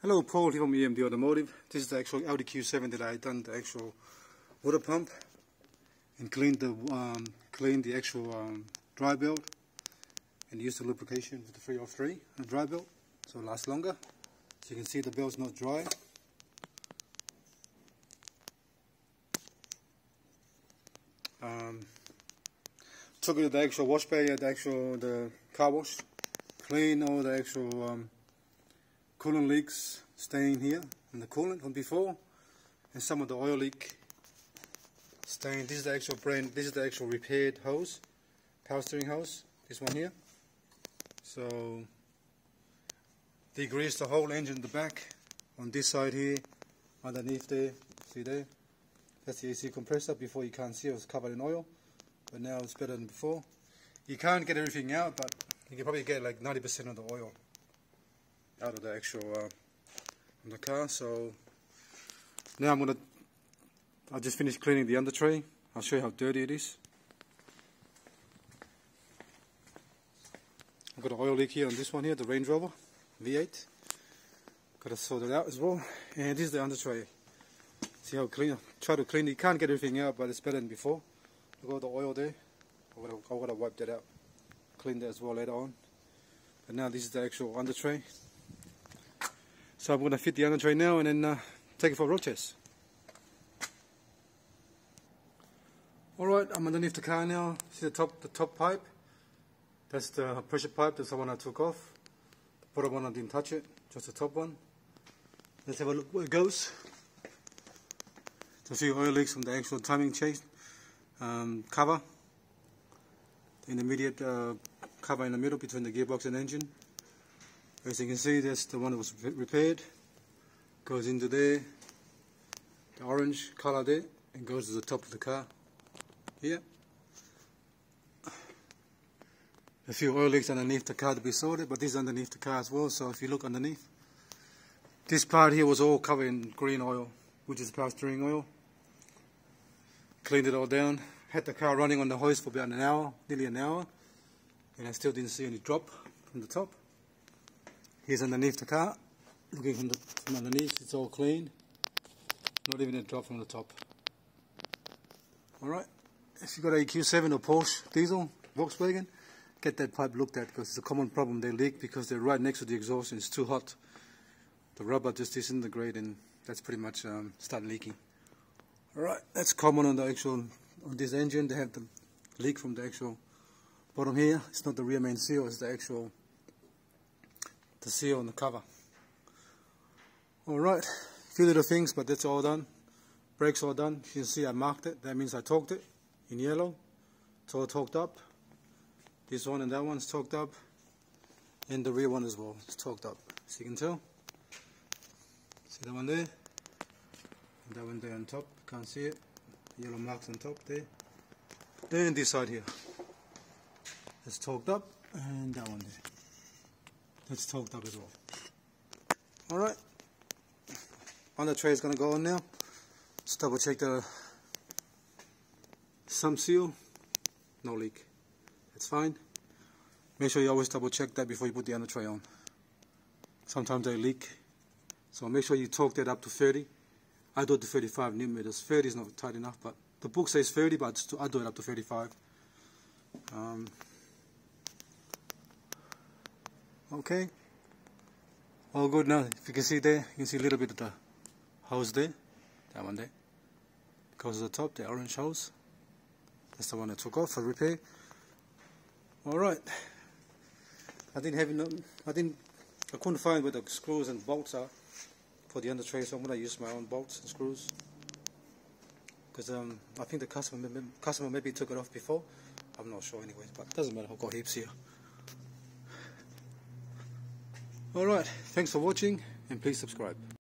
Hello, Paul here from EMD Automotive. This is the actual Audi Q7 that I done the actual water pump and cleaned the actual dry belt and used the lubrication with the 303 on the dry belt so it lasts longer. So you can see the belt's not dry. Took it to the actual wash bay at the car wash, clean all the actual coolant leaks staying here in the coolant from before, and some of the oil leak staying. This is the actual brand. This is the actual repaired hose, power steering hose. This one here. So degreased the whole engine in the back on this side here, underneath there. See there? That's the AC compressor. Before you can't see it was covered in oil, but now it's better than before. You can't get everything out, but you can probably get like 90% of the oil out of the actual from the car. So now I just finished cleaning the under tray. I'll show you how dirty it is. I've got an oil leak here on this one here, the Range Rover V8. Got to sort it out as well. And this is the under tray. See how clean? Try to clean it. You can't get everything out, but it's better than before. Look at the oil there. I would have wiped that out. Clean that as well later on. But now this is the actual under tray. So I'm going to fit the under tray now and then take it for a road test. Alright, I'm underneath the car now. See the top pipe? That's the pressure pipe. That's the one I took off. The bottom one I didn't touch it, just the top one. Let's have a look where it goes. So see oil leaks from the actual timing chain cover. The intermediate cover in the middle between the gearbox and engine. As you can see, that's the one that was repaired. Goes into there, the orange color there, and goes to the top of the car. Here. A few oil leaks underneath the car to be sorted, but this is underneath the car as well. So if you look underneath, this part here was all covered in green oil, which is power steering oil. Cleaned it all down. Had the car running on the hose for about an hour, nearly an hour, and I still didn't see any drop from the top. Here's underneath the car, looking from underneath, it's all clean. Not even a drop from the top. Alright, if you've got a Q7 or Porsche Diesel, Volkswagen, get that pipe looked at because it's a common problem. They leak because they're right next to the exhaust and it's too hot. The rubber just disintegrates and that's pretty much start leaking. Alright, that's common on the actual, on this engine. They have the leak from the actual bottom here. It's not the rear main seal, it's the actual seal on the cover. Alright, a few little things, but that's all done. Brakes all done. You can see I marked it. That means I torqued it in yellow. It's all torqued up. This one and that one's torqued up. And the rear one as well. It's torqued up. So you can tell. See that one there? And that one there on top. Can't see it. Yellow marks on top there. And this side here. It's torqued up. And that one there. That's torqued up as well. Alright. Under tray is going to go on now. Just double check the sump seal. No leak. It's fine. Make sure you always double check that before you put the under tray on. Sometimes they leak. So make sure you torque that up to 30. I do it to 35 Newton meters. 30 is not tight enough, but the book says 30, but I do it up to 35. Okay, all good now. If you can see there, you can see a little bit of the hose there, that one there. Goes to the top, the orange hose. That's the one I took off for repair. Alright, I couldn't find where the screws and bolts are for the under tray, so I'm going to use my own bolts and screws. Because I think the customer maybe took it off before. I'm not sure anyways, but it doesn't matter, I've got heaps here. Alright, thanks for watching and please subscribe.